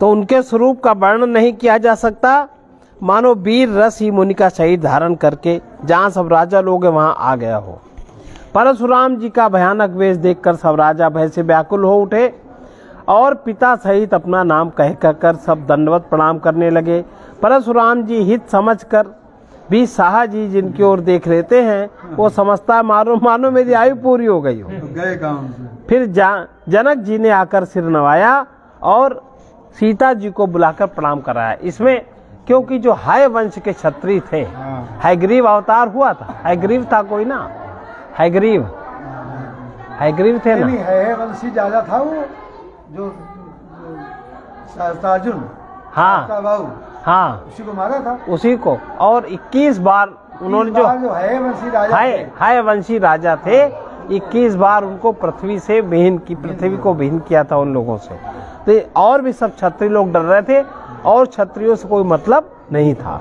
तो उनके स्वरूप का वर्णन नहीं किया जा सकता। मानो वीर रस ही मुनि का शरीर धारण करके जहाँ सब राजा लोग हैं वहाँ आ गया हो। परशुराम जी का भयानक वेश देखकर सब राजा भय से व्याकुल हो उठे और पिता सहित अपना नाम कह कर सब दंडवत प्रणाम करने लगे। परशुराम जी हित समझकर भी शाह जी जिनकी ओर देख लेते हैं वो समझता मानो मेरी आयु पूरी हो गई हो। गए काम से। फिर जनक जी ने आकर सिर नवाया और सीता जी को बुलाकर प्रणाम कराया। इसमें क्योंकि जो हाय वंश के क्षत्रिय थे, हयग्रीव अवतार हुआ था। हयग्रीव था कोई ना, हयग्रीव थे ना। है वंशी राजा था वो जो अर्जुन। हाँ उसी को मारा था। उसी को। और 21 बार उन्होंने जो हाय वंशी राजा थे 21 बार उनको पृथ्वी को विहीन किया था उन लोगों से। तो और भी सब क्षत्रिय लोग डर रहे थे और क्षत्रियों से कोई मतलब नहीं था।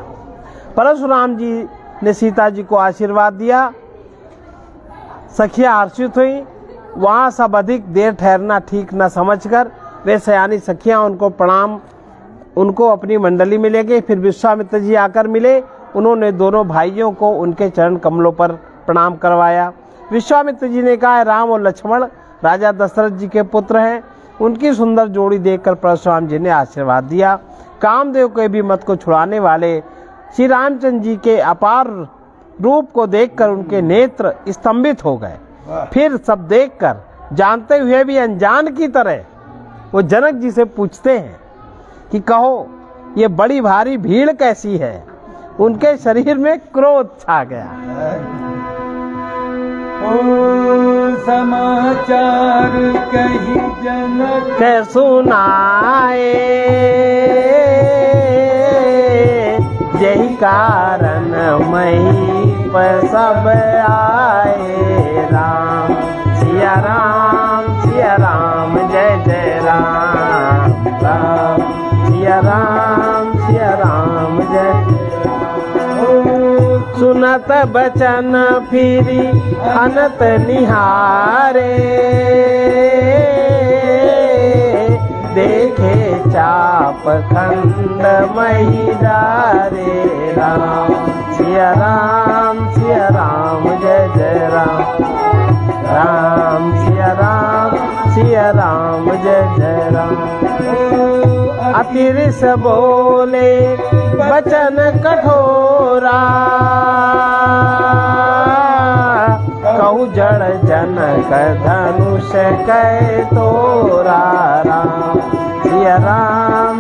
परशुराम जी ने सीता जी को आशीर्वाद दिया। सखियां हर्षित हुई। वहां सब अधिक देर ठहरना ठीक न समझकर वे सयानी सखियां उनको अपनी मंडली में ले गए। फिर विश्वामित्र जी आकर मिले। उन्होंने दोनों भाइयों को उनके चरण कमलों पर प्रणाम करवाया। विश्वामित्र जी ने कहा, राम और लक्ष्मण राजा दशरथ जी के पुत्र हैं। उनकी सुंदर जोड़ी देखकर परशुराम जी ने आशीर्वाद दिया। कामदेव के भी मत को छुड़ाने वाले श्री रामचंद्र जी के अपार रूप को देखकर उनके नेत्र स्तंभित हो गए। फिर सब देखकर जानते हुए भी अनजान की तरह वो जनक जी से पूछते हैं कि कहो ये बड़ी भारी भीड़ कैसी है। उनके शरीर में क्रोध छा गया। समाचार कही जनक के सुनाए, यही कारण मही पर सब आए। राम सिया राम जय जय राम। राम सिया राम जय। सुनत बचन फिरी अनत निहारे, देखे चाप खंड महिदारे। राम सिया राम जय जय राम। राम सिया राम जय जय राम। अतिरिस बोले बचन कठोरा, कहु जड़ जनक धनुष कै तोरा। राम सिया राम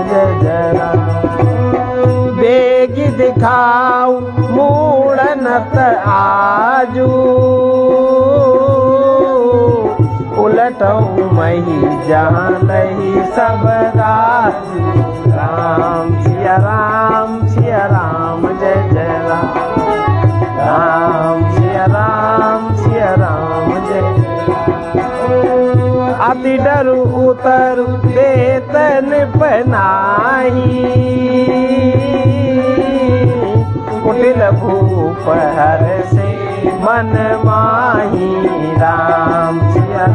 जय जय राम। बेग दिखाऊ मूड़नत आजू, उलटऊ मही जहाँ लही सब राजू। राम सिया राम जय जय राम। राम सिया राम जय। अति डरु उतरु देतन पनाही, कुटिल भूप हर से मन माही। राम सिया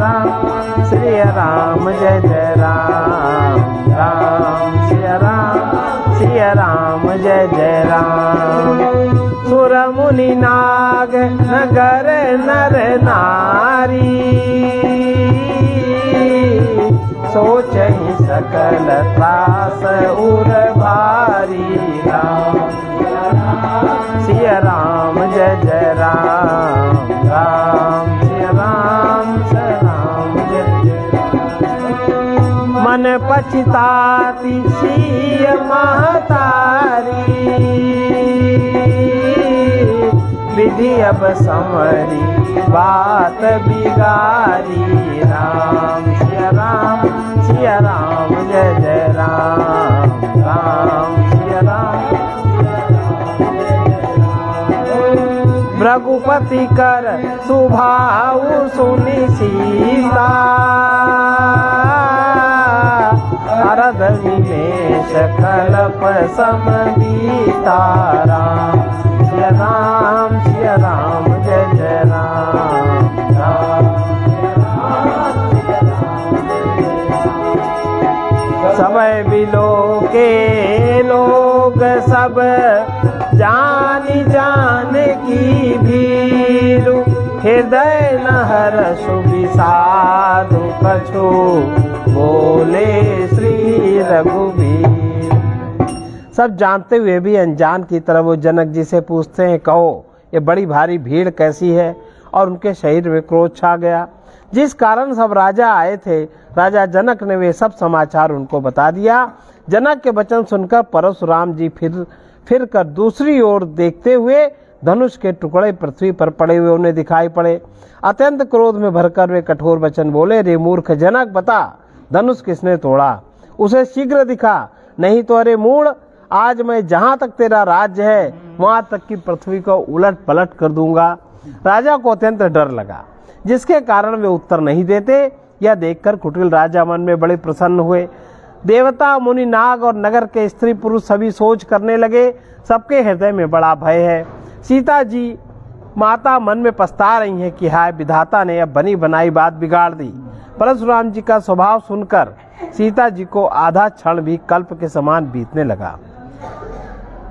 राम जय जय राम। राम सिया राम जय जय राम। सुर मुनि नाग नगर नर नारी, सोचहि सकल त्रास उर भारी। राम सिया राम जय जय राम। राम सिया राम जय जय। मन पछताती सिय महतारी, विधि अब संवरी बात बिगारी। राम सिया राम जय जय राम। राम सिया राम। भृगुपति कर सुभाऊ सुनि सीता, अरद निमेष कल्प समबीता। राम सिया राम जय जय राम। भय बिलो के लोग सब जानी जान की भीरु हृदय न हर्षु विषादु कछु बोले श्री रघुवीर। सब जानते हुए भी अनजान की तरह वो जनक जी से पूछते हैं, कहो ये बड़ी भारी भीड़ कैसी है? और उनके शरीर में क्रोध छा गया, जिस कारण सब राजा आए थे। राजा जनक ने वे सब समाचार उनको बता दिया। जनक के वचन सुनकर परशुराम जी फिर कर दूसरी ओर देखते हुए धनुष के टुकड़े पृथ्वी पर पड़े हुए उन्हें दिखाई पड़े। अत्यंत क्रोध में भरकर वे कठोर वचन बोले, रे मूर्ख जनक, बता धनुष किसने तोड़ा? उसे शीघ्र दिखा, नहीं तो अरे मूढ़, आज मैं जहाँ तक तेरा राज्य है वहाँ तक की पृथ्वी को उलट पलट कर दूंगा। राजा को अत्यंत डर लगा, जिसके कारण वे उत्तर नहीं देते। यह देखकर कुटिल राजा मन में बड़े प्रसन्न हुए। देवता, मुनि, नाग और नगर के स्त्री पुरुष सभी सोच करने लगे, सबके हृदय में बड़ा भय है। सीता जी माता मन में पछता रही हैं कि हाय विधाता ने अब बनी बनाई बात बिगाड़ दी। परशुराम जी का स्वभाव सुनकर सीता जी को आधा क्षण भी कल्प के समान बीतने लगा।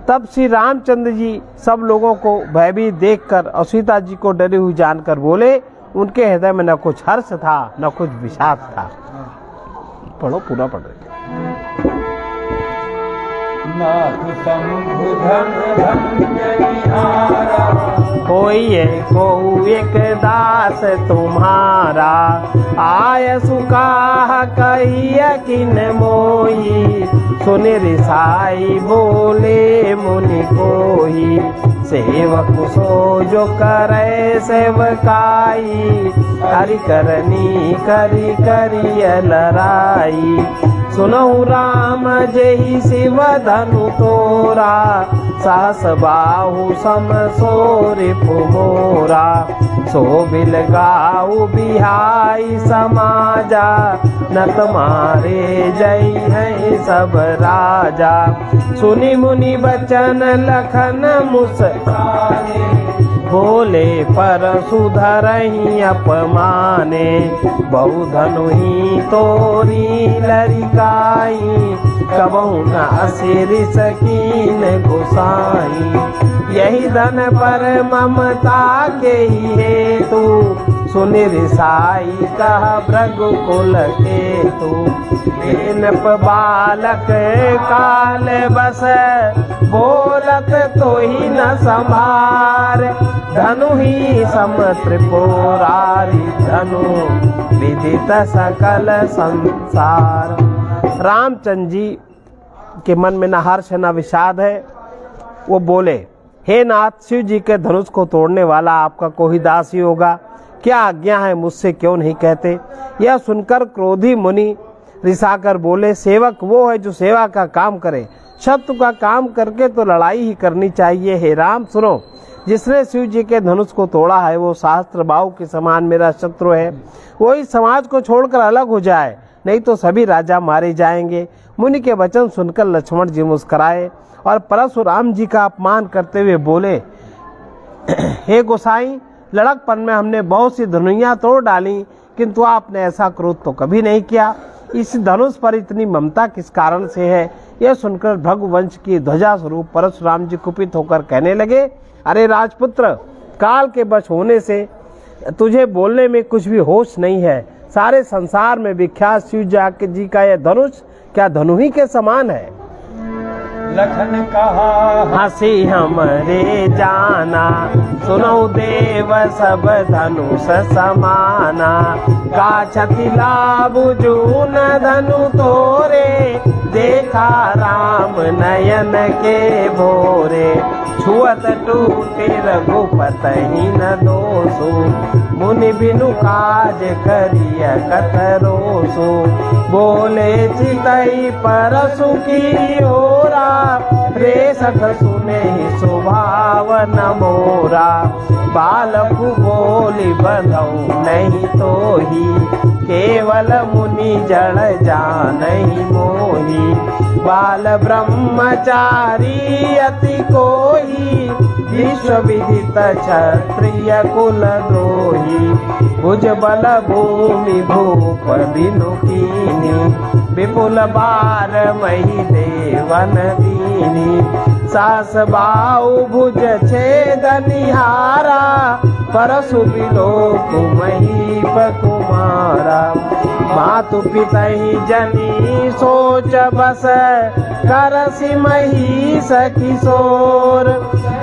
तब श्री रामचंद्र जी सब लोगों को भयभीत देखकर और सीता जी को डरी हुई जानकर बोले। उनके हृदय में न कुछ हर्ष था न कुछ विषाद था। पढ़ो, पूरा पढ़ रहे। नाथ शंभु धन धन्यहारा, होइए को एक दास तुम्हारा, आय सुकाह कहिया किन मोई, सुनि रिसाई बोले मुनि कोई, सेवक सो जो करे सेवकाई, हरि करनी करी करिय लराई, सुनहु राम जय शिव धनु तोरा, सास बाहु सम सो रिपु मोरा, सो बिल गाऊ बिहाई समाजा, नत मारे जय है सब राजा, सुनि मुनि बचन लखन मुस्काने, बोले पर सुधरहि अपमाने, बहु धनु ही तोरी लरिकाई, कबहु न असिरि सकीन गुसाई, यही धन पर ममता के ही हेतु, सुनि रिसाई कह भृगुकुल केतु, हेनप बालक काल बस, बोलत तो ही न संभार, धनु ही सम त्रिपुरारी, धनु विदित सकल संसार। रामचंद्र जी के मन में न हर्ष न विषाद है। वो बोले, हे नाथ, शिव जी के धनुष को तोड़ने वाला आपका कोई दास ही होगा, क्या आज्ञा है, मुझसे क्यों नहीं कहते? यह सुनकर क्रोधी मुनि रिसाकर बोले, सेवक वो है जो सेवा का काम करे, शत्रु का काम करके तो लड़ाई ही करनी चाहिए। हे राम सुनो, जिसने शिव जी के धनुष को तोड़ा है वो शास्त्र बाहु के समान मेरा शत्रु है। वो इस समाज को छोड़कर अलग हो जाए, नहीं तो सभी राजा मारे जाएंगे। मुनि के वचन सुनकर लक्ष्मण जी मुस्कुराए और परशुराम जी का अपमान करते हुए बोले, हे गोसाई, लड़कपन में हमने बहुत सी धनुइयां तोड़ डाली, किंतु आपने ऐसा क्रोध तो कभी नहीं किया। इस धनुष पर इतनी ममता किस कारण से है? यह सुनकर भृगुवंश की ध्वजा स्वरूप परशुराम जी कुपित होकर कहने लगे, अरे राजपुत्र, काल के वश होने से तुझे बोलने में कुछ भी होश नहीं है। सारे संसार में विख्यात शिव जी का यह धनुष क्या धनु ही के समान है? लखन कहा हंसी हमरे जाना, सुनो देव सब धनुष समाना, का क्षति लाभ जून धनु तोरे, देखा राम नयन के भोरे, छुअत टूटे रघुपति न दोषो, मुनि बिनु काज करिय कतरोसो, बोले चितई परसु की ओरा, रे सख सुने स्वभाव न मोरा। बालक बोली बंधौ नहीं तो ही, केवल मुनि जड़ जानहि मोही। बाल ब्रह्मचारी अति कोई, विश्व विदित क्षत्रिय कुल द्रोही। भुज बल भूमि भूप बिनु कीनी, विपुल बार मही देवन दीनी। सास बाऊ भुज छेद निहारा, परसु बिलोक महीप कुमारा। मातु पितहि जनी सोच बस, करसि महिष किशोर।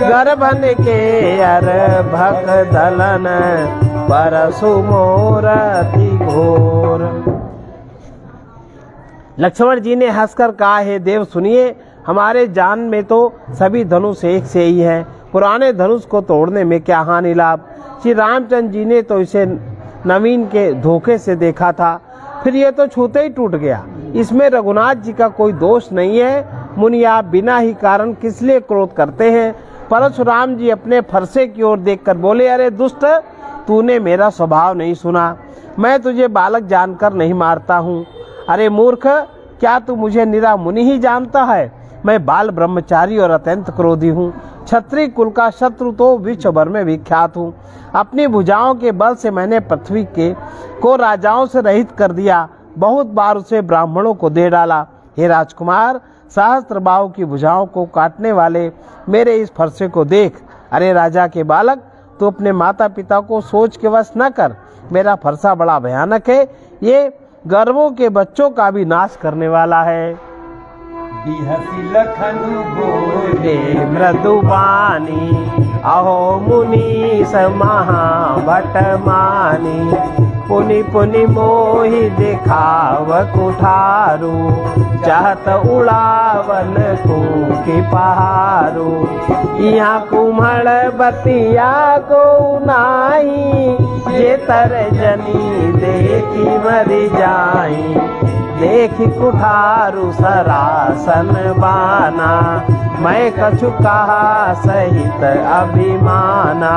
गर्भन के अर भग दलन, परसु मोर अति घोर। लक्ष्मण जी ने हंसकर कहा, हे देव सुनिए, हमारे जान में तो सभी धनुष एक से ही हैं। पुराने धनुष को तोड़ने में क्या हानि लाभ। श्री रामचंद्र जी ने तो इसे नवीन के धोखे से देखा था, फिर ये तो छूते ही टूट गया। इसमें रघुनाथ जी का कोई दोष नहीं है। मुनि आप बिना ही कारण किस लिए क्रोध करते हैं। परशुराम जी अपने फरसे की ओर देखकर बोले, अरे दुष्ट, तूने मेरा स्वभाव नहीं सुना। मैं तुझे बालक जानकर नहीं मारता हूँ। अरे मूर्ख, क्या तू मुझे निरा मुनि ही जानता है। मैं बाल ब्रह्मचारी और अत्यंत क्रोधी हूँ। क्षत्रिय कुल का शत्रु तो विश्व भर में विख्यात हूँ। अपनी भुजाओं के बल से मैंने पृथ्वी को राजाओं से रहित कर दिया। बहुत बार उसे ब्राह्मणों को दे डाला। हे राजकुमार, सहस्त्र बाहु की भुजाओं को काटने वाले मेरे इस फरसे को देख। अरे राजा के बालक, तू अपने माता पिता को सोच के वश न कर। मेरा फरसा बड़ा भयानक है। ये गर्वों के बच्चों का भी नाश करने वाला है। बिहसी लखन बोले मृदुबानी, अहो मुनीस महाभट मानी। पुनि पुनि मोहि दिखाव कुठारू, चाहत उड़ावन फूकी पहारू। यहाँ कुम्हड़ बतिया को नाही, जे तर जनी देखी मरी जाई। देखी कुठारू सरासन बाना, मैं कछु कहा सहित अभिमाना।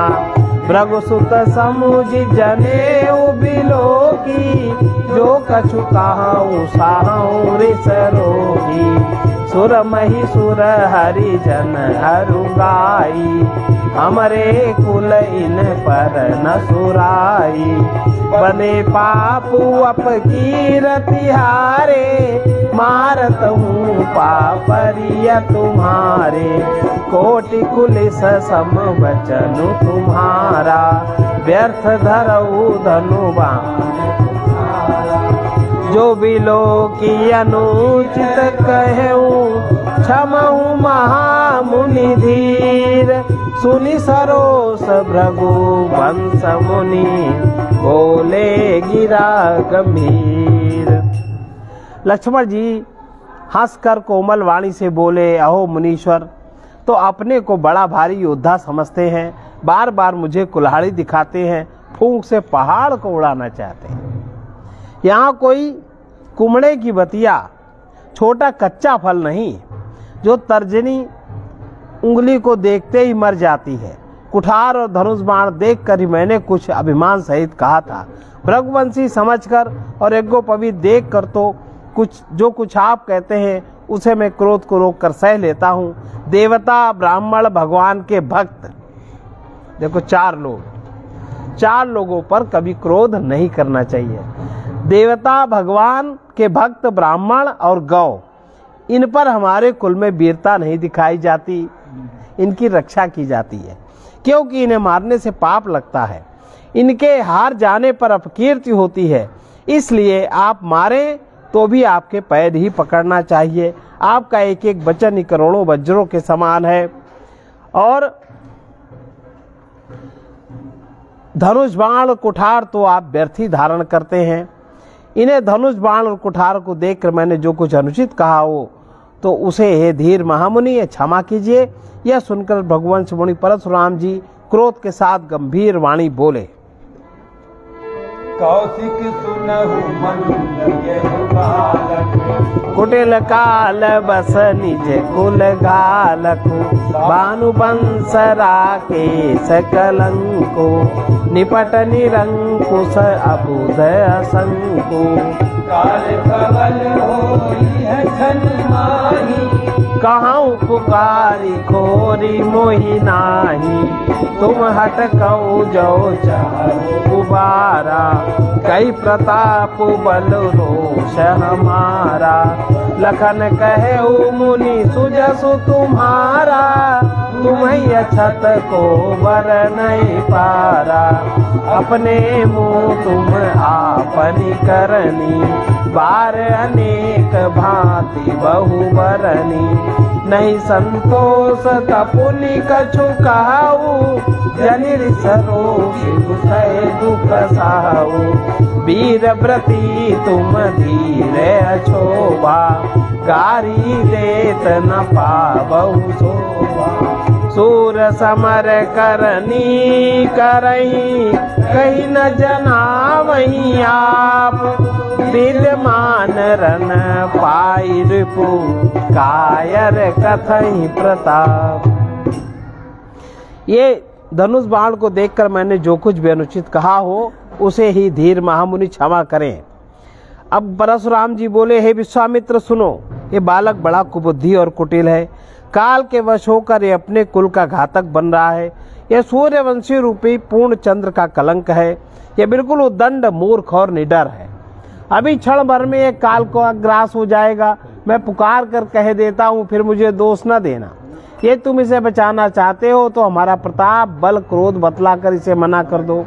भृगुसुत समुझ जने बिलो की, जो कछु कहाऊँ साहूँ रिस रोही। सुर मही सुर हरिजन अरुगाई, हमरे कुल इन पर न सुराई। बने पापू अपकीरति हारे, मारत हूँ पापरिया तुम्हारे। कोटि कुलिस सम वचनु तुम्हारा, व्यर्थ धरऊ धनुबा। जो बिलो की अनुचित कहूँ, क्षमहु महामुनि धीर। सुनि सरोस भृगु वंश मुनि, बोले गिरा गंभीर। लक्ष्मण जी हंसकर कोमल वाणी से बोले, अहो मुनीश्वर, तो अपने को बड़ा भारी योद्धा समझते हैं। बार बार मुझे कुल्हाड़ी दिखाते हैं, फूंक से पहाड़ को उड़ाना चाहते हैं। यहाँ कोई कुमड़े की बतिया, छोटा कच्चा फल नहीं, जो तर्जनी उंगली को देखते ही मर जाती है। कुठार और धनुष बाण देखकर ही मैंने कुछ अभिमान सहित कहा था। भृगुवंशी समझकर और यज्ञोपवीत देखकर तो कुछ आप कहते हैं उसे मैं क्रोध को रोककर सह लेता हूँ। देवता, ब्राह्मण, भगवान के भक्त, देखो चार लोगों पर कभी क्रोध नहीं करना चाहिए। देवता, भगवान के भक्त, ब्राह्मण और गौ, इन पर हमारे कुल में वीरता नहीं दिखाई जाती। इनकी रक्षा की जाती है, क्योंकि इन्हें मारने से पाप लगता है। इनके हार जाने पर अपकीर्ति होती है। इसलिए आप मारें तो भी आपके पैर ही पकड़ना चाहिए। आपका एक एक वचन ही करोड़ों वज्रों के समान है। और धनुष बाण और कुठार तो आप व्यर्थ ही धारण करते हैं। इन्हें धनुष बाण और कुठार को देखकर मैंने जो कुछ अनुचित कहा हो तो उसे हे धीर महामुनि क्षमा कीजिए। यह सुनकर भगवंश मुनि परशुराम जी क्रोध के साथ गंभीर वाणी बोले, कौशिक सुनहु मंद यह बालक। कुटिल काल बस निज कुल घालकु, भानु बंस राकेश कलंको, निपट निरंकुश अबुध असंको। काल कवल होई है छन माही, कहूँ पुकारी खोरी मोहि नाही। तुम हटकऊ जो चाहो उबारा, कई प्रताप बल रोष हमारा। लखन कहे मुनि सुजसु तुम्हारा, तुम्हें अछत को बर नहीं पारा। अपने मुँह तुम आपनी करनी, बार अनेक भांति बहु बरनी। नहीं संतोष तपुनि कछु कहु, जनिर सरोष दुख साहु। वीर व्रती तुम धीर अछोभा, गारी देत न पाबहु शोभा। सूर समर करनी करई, कहीं न जनावहीं आप। विद्यमान रन पाई रिपु, कायर कथई प्रताप। ये धनुष बाण को देखकर मैंने जो कुछ भी अनुचित कहा हो, उसे ही धीर महामुनि क्षमा करें। अब परशुराम जी बोले, हे विश्वामित्र सुनो, ये बालक बड़ा कुबुद्धि और कुटिल है। काल के वश होकर ये अपने कुल का घातक बन रहा है। यह सूर्यवंशी रूपी पूर्ण चंद्र का कलंक है। यह बिल्कुल उद्दंड मूर्ख और निडर है। अभी क्षण भर में ये काल को ग्रास हो जाएगा। मैं पुकार कर कह देता हूँ, फिर मुझे दोष न देना। ये तुम इसे बचाना चाहते हो तो हमारा प्रताप बल क्रोध बतलाकर इसे मना कर दो।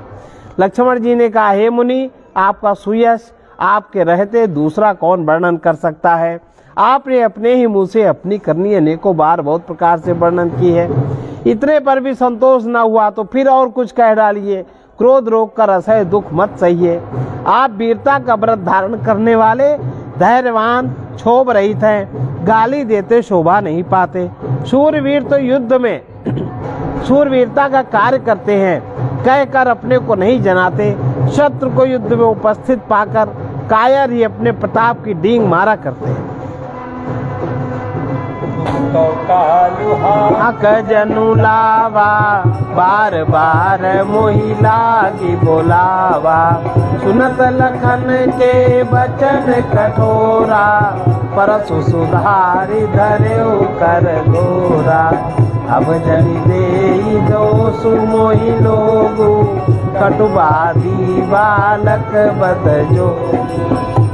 लक्ष्मण जी ने कहा, हे मुनि, आपका सुयश आपके रहते दूसरा कौन वर्णन कर सकता है। आपने अपने ही मुंह से अपनी करनी अनेकों बार बहुत प्रकार से वर्णन की है। इतने पर भी संतोष न हुआ तो फिर और कुछ कह डालिए। क्रोध रोक कर असह्य दुख मत सहिए। आप वीरता का व्रत धारण करने वाले, धैर्यवान, क्षोभ रहित हैं। गाली देते शोभा नहीं पाते। शूरवीर तो युद्ध में शूरवीरता का कार्य करते हैं, कहकर अपने को नहीं जनाते। शत्रु को युद्ध में उपस्थित पाकर कायर ही अपने प्रताप की डींग मारा करते हैं। अक जनु लावा, बार बार मोहि लागी बोलावा। सुनत लखन के बचन कठोरा, परसु सुधारि धर्यो कर घोरा। अब जनि देई दोषु मोहि लोगु, कटुवादी बालक बद जो।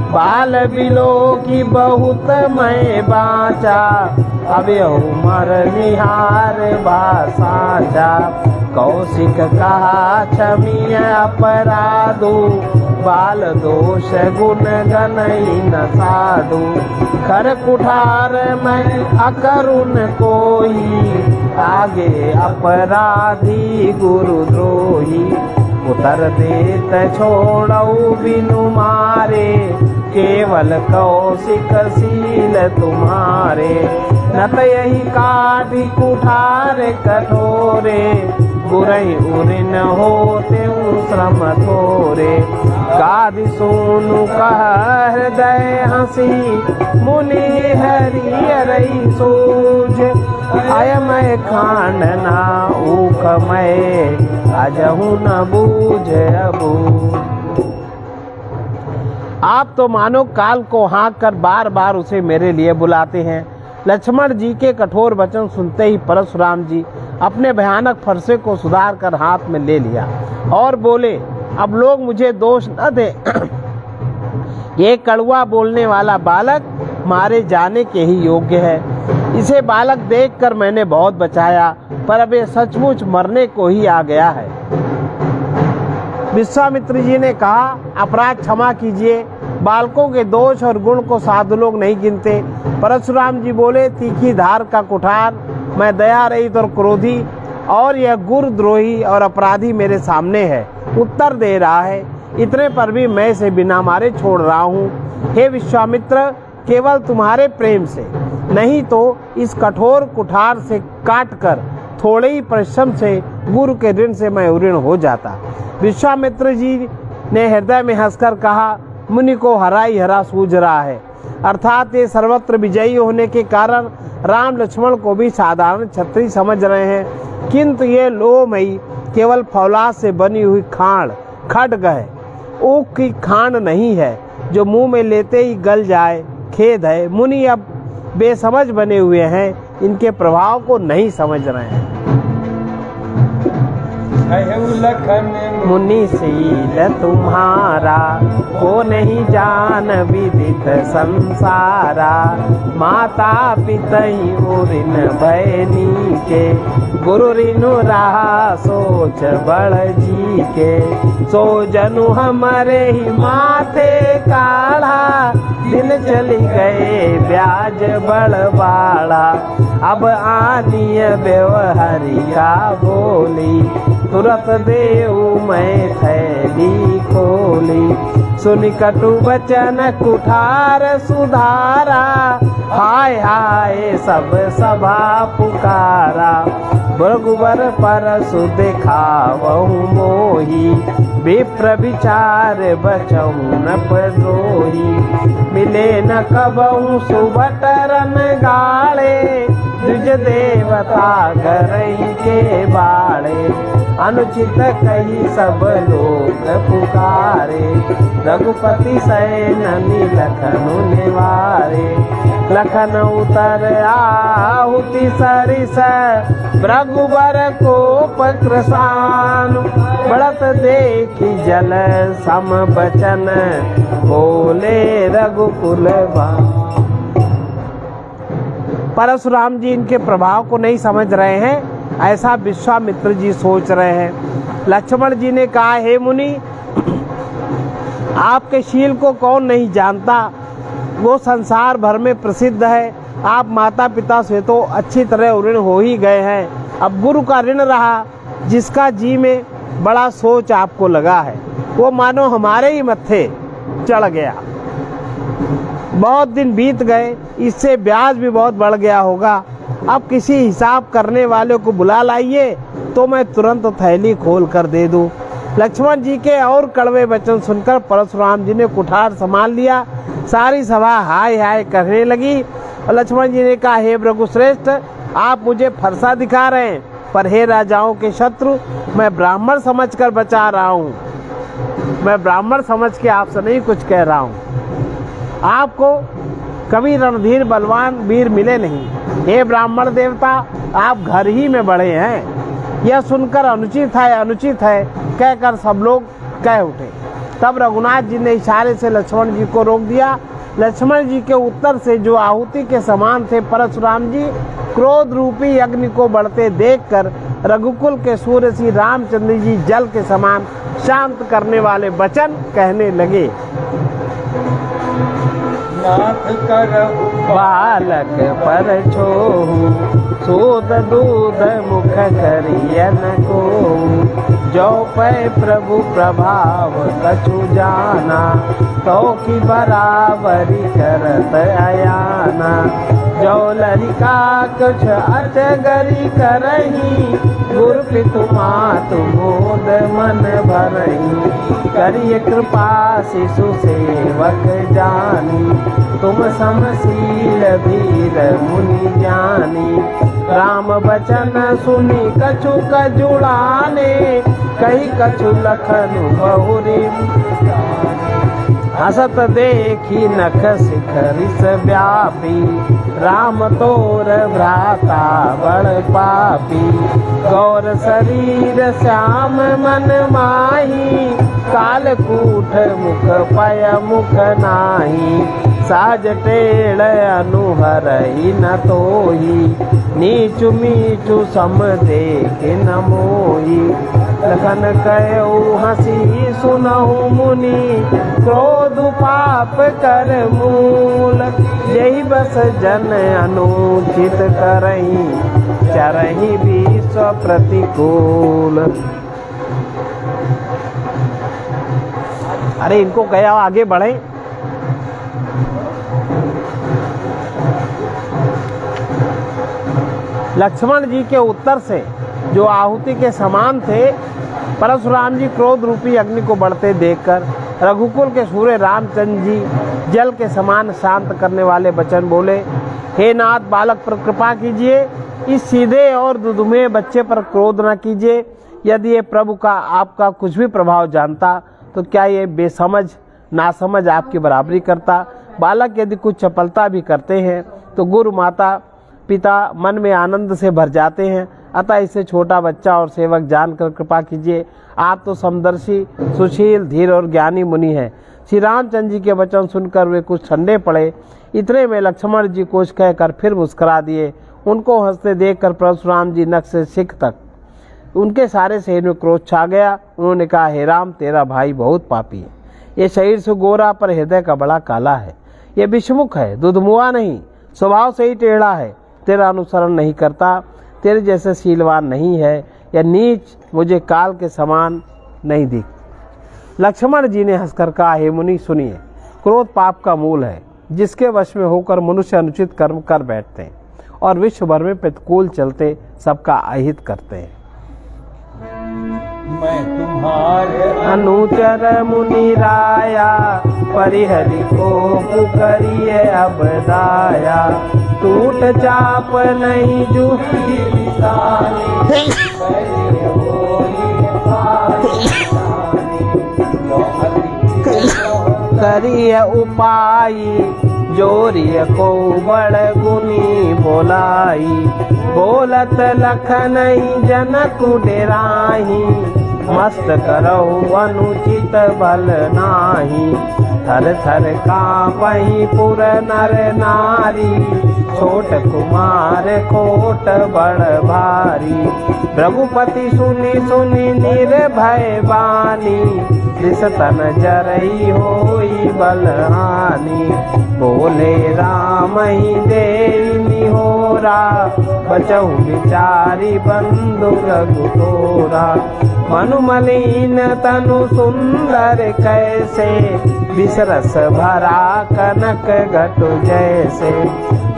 बाल बिलो की बहुत मैं बाचा, अब उमर निहार बासाचा। कौशिक कहा क्षमीय अपराधु, बाल दोष गुण गनई न साधु। खर कुठार मैं अकरुण कोई, आगे अपराधी गुरुद्रोही। उतर देत छोड़ऊ बिनु मारे, केवल कौशिक शील तुम्हारे। न त यही काठी कुठार कठोरे, बुरई उरिन होते श्रम थोरे। गादि सोनु कह हृदय हंसी, मुनि हरियरई सूझ। अयमय खांडना ऊखमय, अजहु न बूझ अबूझ। आप तो मानो काल को हाँक कर बार बार उसे मेरे लिए बुलाते हैं। लक्ष्मण जी के कठोर वचन सुनते ही परशुराम जी अपने भयानक फरसे को सुधार कर हाथ में ले लिया और बोले, अब लोग मुझे दोष न दे। ये कड़वा बोलने वाला बालक मारे जाने के ही योग्य है। इसे बालक देखकर मैंने बहुत बचाया, पर अब ये सचमुच मरने को ही आ गया है। विश्वामित्र जी ने कहा, अपराध क्षमा कीजिए। बालकों के दोष और गुण को साधु लोग नहीं गिनते। परशुराम जी बोले, तीखी धार का कुठार, मैं दया रहित और क्रोधी, और यह गुरुद्रोही और अपराधी मेरे सामने है, उत्तर दे रहा है। इतने पर भी मैं इसे बिना मारे छोड़ रहा हूँ। हे विश्वामित्र, केवल तुम्हारे प्रेम से, नहीं तो इस कठोर कुठार से काटकर थोड़े ही परिश्रम से गुरु के ऋण से मैं ऋण हो जाता। विश्वामित्र जी ने हृदय में हंसकर कहा, मुनि को हरा ही हरा सूझ रहा है। अर्थात ये सर्वत्र विजयी होने के कारण राम लक्ष्मण को भी साधारण छत्री समझ रहे हैं, किंतु ये लोहमयी केवल फौलाद से बनी हुई खांड खड्ग है, ऊख की खांड नहीं है जो मुंह में लेते ही गल जाए। खेद है, मुनि अब बेसमझ बने हुए हैं, इनके प्रभाव को नहीं समझ रहे हैं। मुनिशील तुम्हारा को नहीं जान विदित संसारा, माता पिता ऋण भयनी के, गुरु ऋनु रहा सोच बड़ जी के, सो जनु हमारे ही माथे काढ़ा, दिन चली गए ब्याज बड़ बाड़ा, अब आनिय व्यवहारिका बोली, तुरंत देऊ मैं थैली खोली, सुनि कटु बचन कुठार सुधारा, हाय हाय सब सभा पुकारा, भृगुवर परसु दिखावहु मोही, विप्र विचार बचहु न पद्रोही, मिले न कबहु सुबटरन गाड़े, द्विज देवता गरई के बाड़े, अनुचित कही सब लोग पुकारे, रघुपति सैननी लखनु निवारे, लखन उतर आहुति सरिस, रघुबर कोप कृसान, बढ़त देखी जल सम बचन, बोले रघुकुल बान। परशुराम जी इनके प्रभाव को नहीं समझ रहे हैं, ऐसा विश्वामित्र जी सोच रहे हैं। लक्ष्मण जी ने कहा, हे मुनि, आपके शील को कौन नहीं जानता, वो संसार भर में प्रसिद्ध है। आप माता पिता से तो अच्छी तरह ऋण हो ही गए हैं, अब गुरु का ऋण रहा, जिसका जी में बड़ा सोच आपको लगा है, वो मानो हमारे ही मत्थे चढ़ गया। बहुत दिन बीत गए, इससे ब्याज भी बहुत बढ़ गया होगा। अब किसी हिसाब करने वाले को बुला लाइए तो मैं तुरंत थैली खोल कर दे दूं। लक्ष्मण जी के और कड़वे वचन सुनकर परशुराम जी ने कुठार संभाल लिया। सारी सभा हाय हाय करने लगी और लक्ष्मण जी ने कहा, हे भृगुश्रेष्ठ, आप मुझे फरसा दिखा रहे हैं, पर हे राजाओं के शत्रु, मैं ब्राह्मण समझकर बचा रहा हूँ। मैं ब्राह्मण समझ के आपसे नहीं कुछ कह रहा हूँ। आपको कभी रणधीर बलवान वीर मिले नहीं। हे ब्राह्मण देवता, आप घर ही में बड़े हैं। यह सुनकर अनुचित है कहकर सब लोग कह उठे। तब रघुनाथ जी ने इशारे से लक्ष्मण जी को रोक दिया। लक्ष्मण जी के उत्तर से जो आहुति के समान थे, परशुराम जी क्रोध रूपी अग्नि को बढ़ते देखकर रघुकुल के सूर्य श्री रामचंद्र जी जल के समान शांत करने वाले वचन कहने लगे। नाथ करहु बालक पर छोहु, सूद दूध मुख करियन को, जो पै प्रभु प्रभाव कछु जाना, तो की बराबरी करत अयाना, जो ललिका कुछ अचगरी करही, गुरु पितु मातु मोद मन भरही, करिय कृपा शिशु सेवक जानी, तुम समशील वीर मुनि जानी, राम बचन सुनी कछु कजुड़ाने, कही कछु लखनु बहुरी, हसत देखी नख शिखरिस व्यापी, राम तोर भ्राता बड़ पापी, गौर शरीर श्याम मन माही, कालकूट मुख पय मुख नाही, साज टेढ़ अनुहर ही न तोही, नीचु मीचु सम देख न मोही, लखन कयऊ हसी सुनहु मुनि, क्रोध पाप कर मूल, यही बस जन अनुचित करही, चरही विश्व प्रतिकूल। अरे इनको कहा आगे बढ़े। लक्ष्मण जी के उत्तर से जो आहुति के समान थे, परशुराम जी क्रोध रूपी अग्नि को बढ़ते देखकर रघुकुल के सूर्य रामचंद्र जी जल के समान शांत करने वाले वचन बोले, हे नाथ, बालक पर कृपा कीजिए, इस सीधे और दुधुमे बच्चे पर क्रोध न कीजिए। यदि ये प्रभु का आपका कुछ भी प्रभाव जानता तो क्या ये बेसमझ नासमझ आपकी बराबरी करता। बालक यदि कुछ चपलता भी करते हैं तो गुरु माता पिता मन में आनंद से भर जाते हैं, अतः इसे छोटा बच्चा और सेवक जानकर कृपा कीजिए। आप तो समदर्शी, सुशील, धीर और ज्ञानी मुनि हैं। श्री रामचंद्र जी के वचन सुनकर वे कुछ ठंडे पड़े। इतने में लक्ष्मण जी कुछ कहकर फिर मुस्कुरा दिए। उनको हंसते देखकर परशुराम जी नख से सिख तक उनके सारे शरीर में क्रोध छा गया। उन्होंने कहा, हे राम, तेरा भाई बहुत पापी है। ये शरीर से गोरा पर हृदय का बड़ा काला है। ये विषमुख है, दुधमुआ नहीं, स्वभाव से ही टेढ़ा है, तेरा अनुसरण नहीं करता, तेरे जैसे शीलवान नहीं है, या नीच मुझे काल के समान नहीं दिख। लक्ष्मण जी ने हंसकर कहा, हे मुनि सुनिए, क्रोध पाप का मूल है, जिसके वश में होकर मनुष्य अनुचित कर्म कर बैठते हैं और विश्व भर में प्रतिकूल चलते सबका अहित करते हैं। मैं तुम्हारे अनुचर मुनि राया, परिहरि को पुकरिए अब दाया, टूट चाप नहीं जुही करिए उपाय, जोरिय को बड़ गुनी बोलाई, बोलत लखन जनक डेराही, मस्त करौ अनुचित बल नाही, थर थर कांपहि पुर नर नारी, छोट कुमार कोट बड़ भारी, रघुपति सुनि सुनि निर्भय बानी, दिसतन जरई होई बलहानी, बोले राम ही देई निहोरा, बचहु विचारी बंधु रघुतोरा, मनु मलिन तनु सुंदर कैसे, विसरस भरा कनक घटु जैसे,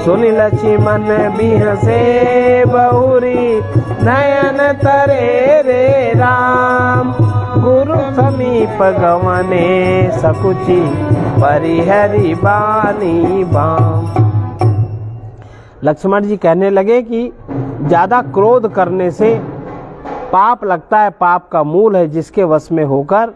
सुनि लक्ष्मण बिहसे बहुरी, नयन तरे रे राम, गुरु समीप गवने सकुचि, परिहरि बानी बाम। लक्ष्मण जी कहने लगे कि ज्यादा क्रोध करने से पाप लगता है, पाप का मूल है, जिसके वश में होकर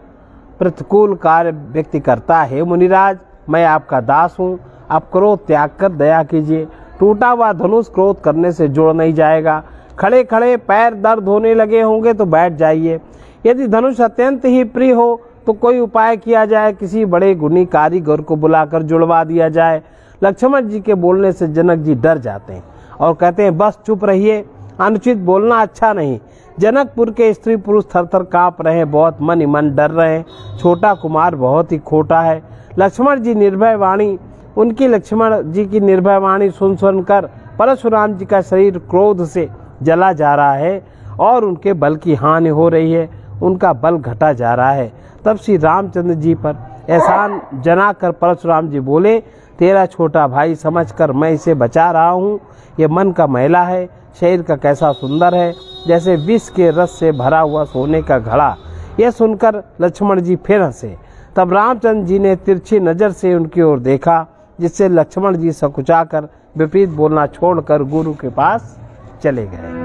प्रतिकूल कार्य व्यक्ति करता है। मुनिराज, मैं आपका दास हूँ, आप क्रोध त्याग कर दया कीजिए। टूटा हुआ धनुष क्रोध करने से जुड़ नहीं जाएगा। खड़े खड़े पैर दर्द होने लगे होंगे तो बैठ जाइए। यदि धनुष अत्यंत ही प्रिय हो तो कोई उपाय किया जाए, किसी बड़े गुणी कारीगर को बुलाकर जुड़वा दिया जाए। लक्ष्मण जी के बोलने से जनक जी डर जाते हैं और कहते हैं, बस चुप रहिए, अनुचित बोलना अच्छा नहीं। जनकपुर के स्त्री पुरुष थर थर काँप रहे हैं, बहुत मन ही मन डर रहे हैं। छोटा कुमार बहुत ही खोटा है। लक्ष्मण जी निर्भय वाणी, उनकी लक्ष्मण जी की निर्भय वाणी सुन सुनकर परशुराम जी का शरीर क्रोध से जला जा रहा है और उनके बल की हानि हो रही है, उनका बल घटा जा रहा है। तब श्री रामचंद्र जी पर एहसान जनाकर परशुराम जी बोले, तेरा छोटा भाई समझकर मैं इसे बचा रहा हूँ। ये मन का मैला है, शरीर का कैसा सुंदर है, जैसे विष के रस से भरा हुआ सोने का घड़ा। यह सुनकर लक्ष्मण जी फिर हंसे। तब रामचंद्र जी ने तिरछी नजर से उनकी ओर देखा, जिससे लक्ष्मण जी सकुचाकर विपरीत बोलना छोड़कर गुरु के पास चले गए।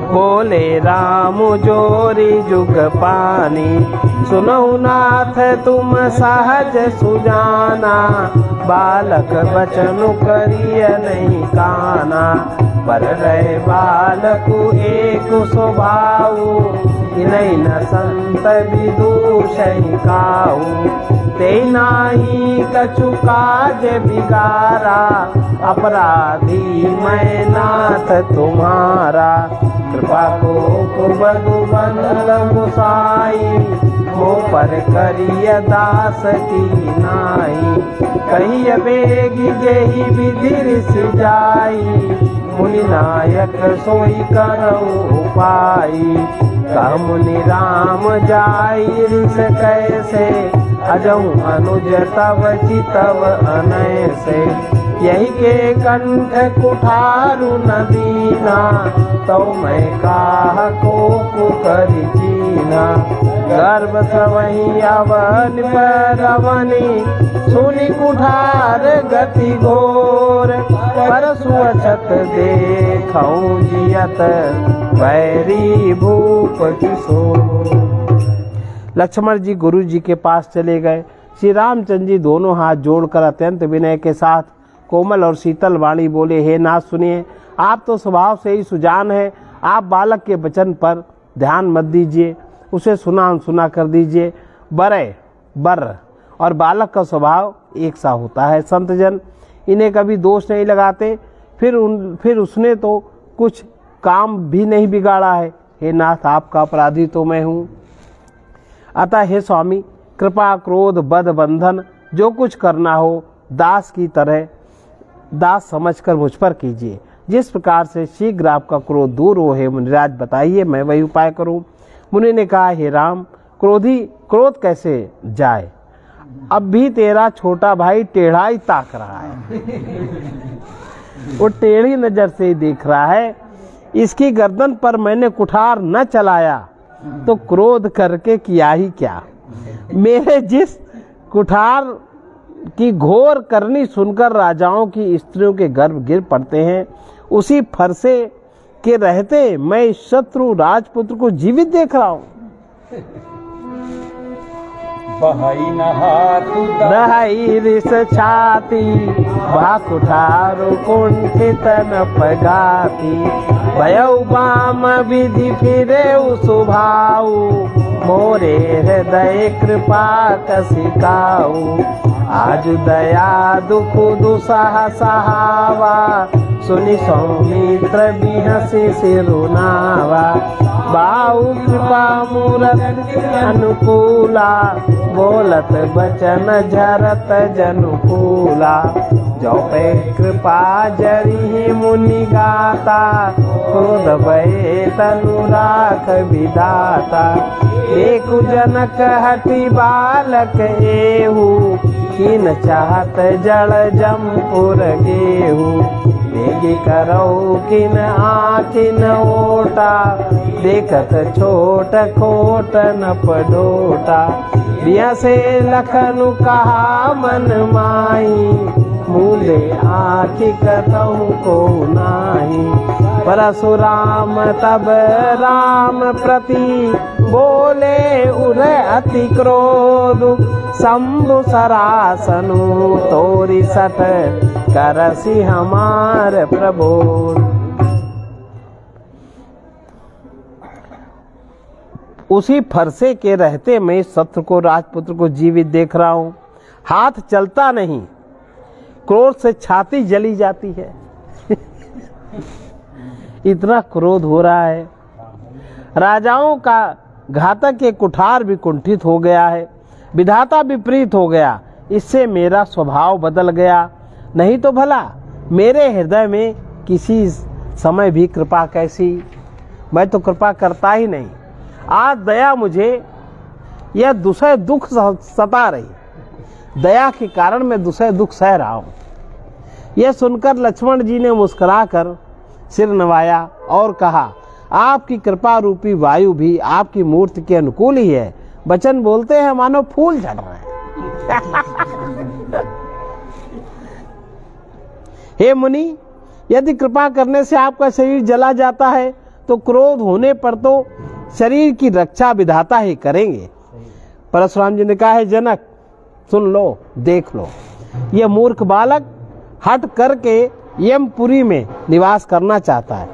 बोले राम जोरी जुग पानी, सुनौ नाथ तुम सहज सुजाना, बालक बचनु करिय नहीं काना, पर रहे बालकु एक स्वभाव, इनहि न संत विदूषहि काहू, ते नाही कछु काज बिगारा, अपराधी मैं नाथ तुम्हारा, कृपा को कुबदु बंद मुसाई, मो पर करिय दास की नाई, कहिय बेगी जेहि विधि ऋषि जाई, मुनि नायक सोई करऊ उपाई, कह मुनि राम जाई ऋष कैसे, अजहु अनुज तव चितव अनैसे, यही के कंठ कुठारु न दीना, तो मैं काह को पुकरि कीना। गर्भ स्रवहि अवन परवनि, सुनि कुठार गति घोर। परसु अछत देखऊँ जियत, बैरी भूप किशोर। लक्ष्मण जी गुरु जी के पास चले गए। श्री रामचंद्र जी दोनों हाथ जोड़कर अत्यंत विनय के साथ कोमल और शीतल वाणी बोले, हे नाथ सुनिए, आप तो स्वभाव से ही सुजान है, आप बालक के वचन पर ध्यान मत दीजिए, उसे सुना अनसुना कर दीजिए। बर और बालक का स्वभाव एक सा होता है। संतजन इन्हें कभी दोष नहीं लगाते, फिर उसने तो कुछ काम भी नहीं बिगाड़ा है। हे नाथ, आपका अपराधी तो मैं हूँ। अतः हे स्वामी, कृपा क्रोध बद बंधन जो कुछ करना हो दास की तरह दास समझकर मुझ पर कीजिए। जिस प्रकार से शीघ्र आपका क्रोध दूर हो, हे मुनिराज बताइए, मैं वही उपाय करूं। मुनि ने कहा, हे राम, क्रोध कैसे जाए? अब भी तेरा छोटा भाई टेढ़ा ही ताक रहा है। वो टेढ़ी नजर से देख रहा है। इसकी गर्दन पर मैंने कुठार न चलाया तो क्रोध करके किया ही क्या। मेरे जिस कुठार की घोर करनी सुनकर राजाओं की स्त्रियों के गर्भ गिर पड़ते हैं, उसी फरसे के रहते मैं शत्रु राजपुत्र को जीवित देख रहा हूँ। दहाई रिस छाती, भा कुठार कुंठित न पगाती। भयउ बाम विधि फिरे सुभाऊ, मोरे हृदय कृपा कसिकाऊ। आज दया दुख दुसह सहावा, सुनि सौमित्र बिहसी सिरुनावा। बाऊ कृपा मूरत अनुकूला, बोलत बचन झरत जनुकूला। जो पे कृपा जरी मुनि गाता, क्रोध भये तनु राख विधाता। देखु जनक हठि बालक एहू, किन चाहत जड़ जमपुर गेहू। बेगी करऊ किन आखिन ओटा, देखत छोट खोट न पडोटा। बिया से लखनु कहा मन माही, मूले आखि कतहु को नाही। परशुराम तब राम प्रति, बोले उरे अति क्रोध। शंभु सरासनु तोरी सठ, करसी हमार प्रबोध। उसी फरसे के रहते मैं शत्रु को राजपुत्र को जीवित देख रहा हूँ। हाथ चलता नहीं, क्रोध से छाती जली जाती है। इतना क्रोध हो रहा है। राजाओं का घातक के कुठार भी कुंठित हो गया है, विधाता विपरीत हो गया। इससे मेरा स्वभाव बदल गया। नहीं तो भला मेरे हृदय में किसी समय भी कृपा कैसी। मैं तो कृपा करता ही नहीं। आज दया मुझे यह दुसह दुख सता रही। दया के कारण मैं दुसह दुख सह रहा हूँ। यह सुनकर लक्ष्मण जी ने मुस्कुराकर सिर नवाया और कहा, आपकी कृपा रूपी वायु भी आपकी मूर्ति के अनुकूल ही है। वचन बोलते हैं मानो फूल झड़ रहे हैं। हे मुनि, यदि कृपा करने से आपका शरीर जला जाता है तो क्रोध होने पर तो शरीर की रक्षा विधाता ही करेंगे। परशुराम जी ने कहा, है जनक सुन लो, देख लो, यह मूर्ख बालक हट करके यमपुरी में निवास करना चाहता है।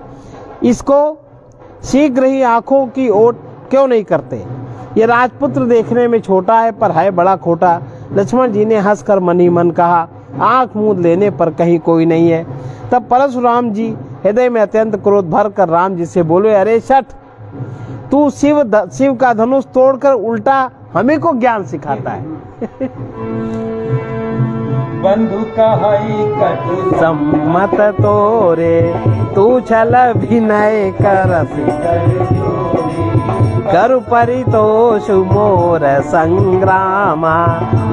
इसको शीघ्र ही आंखों की ओट क्यों नहीं करते। ये राजपुत्र देखने में छोटा है पर है बड़ा खोटा। लक्ष्मण जी ने हंसकर मन ही मन कहा, आंख मूंद लेने पर कहीं कोई नहीं है। तब परशुराम जी हृदय में अत्यंत क्रोध भर कर राम जी से बोले, अरे शठ, तू शिव का धनुष तोड़कर उल्टा हमें को ज्ञान सिखाता है। बंधु कहाई कटु सम्मत तोरे, तू छल विनय करसी। करु परितोष मोर संग्रामा,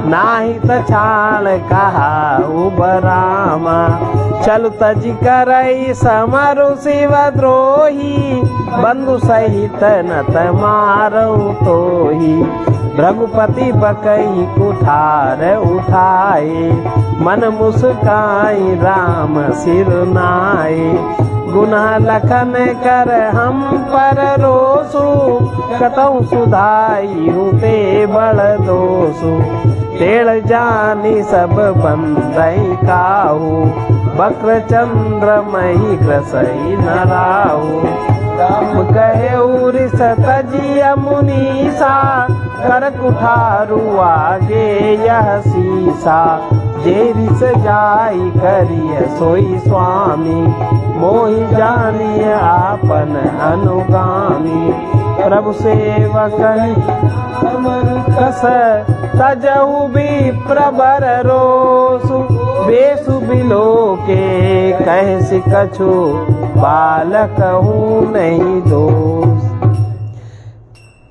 नाही तछाल कहा उबरामा। चलु तज करई समरु शिव द्रोही, बंधु सहित नत मारऊ तोही। रघुपति बकई कुठार उठाए, मन मुस्काई राम सिर नाए। गुनाह लखन कर हम पर रोसु, कतौ सुधाई हुते बड़ दोसु। टेढ़ जानी सब बंदई काहू, बक्र चंद्र मही ग्रसई नराहू। राम कहे उरिस तजिय मुनीसा, कर कुठारु आगे यह सीसा। जे रिस जाई करिय सोई स्वामी, मोहि जानिय आपन अनुगामी। प्रभु सेवक कस तजहु विप्र बर रोसु, बेसु बिलो के कह सिकछु, बालक हूँ नहीं दोष।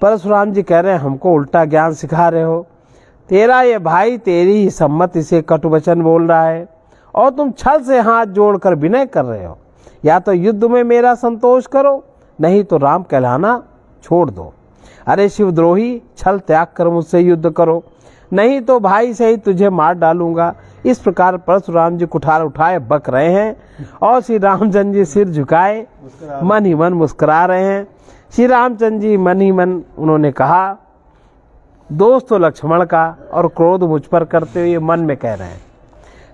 परशुराम जी कह रहे हैं हमको उल्टा ज्ञान सिखा रहे हो। तेरा ये भाई तेरी ही सम्मति से कटुवचन बोल रहा है और तुम छल से हाथ जोड़कर विनय कर रहे हो। या तो युद्ध में मेरा संतोष करो, नहीं तो राम कहलाना छोड़ दो। अरे शिवद्रोही, छल त्याग कर मुझसे युद्ध करो, नहीं तो भाई से ही तुझे मार डालूंगा। इस प्रकार परशुराम जी कुठार उठाए बक रहे हैं और श्री रामचंद्र जी सिर झुकाए मन ही मन मुस्कुरा रहे हैं। श्री रामचंद्र जी मन ही मन उन्होंने कहा, दोष तो लक्ष्मण का और क्रोध मुझ पर करते हुए मन में कह रहे हैं।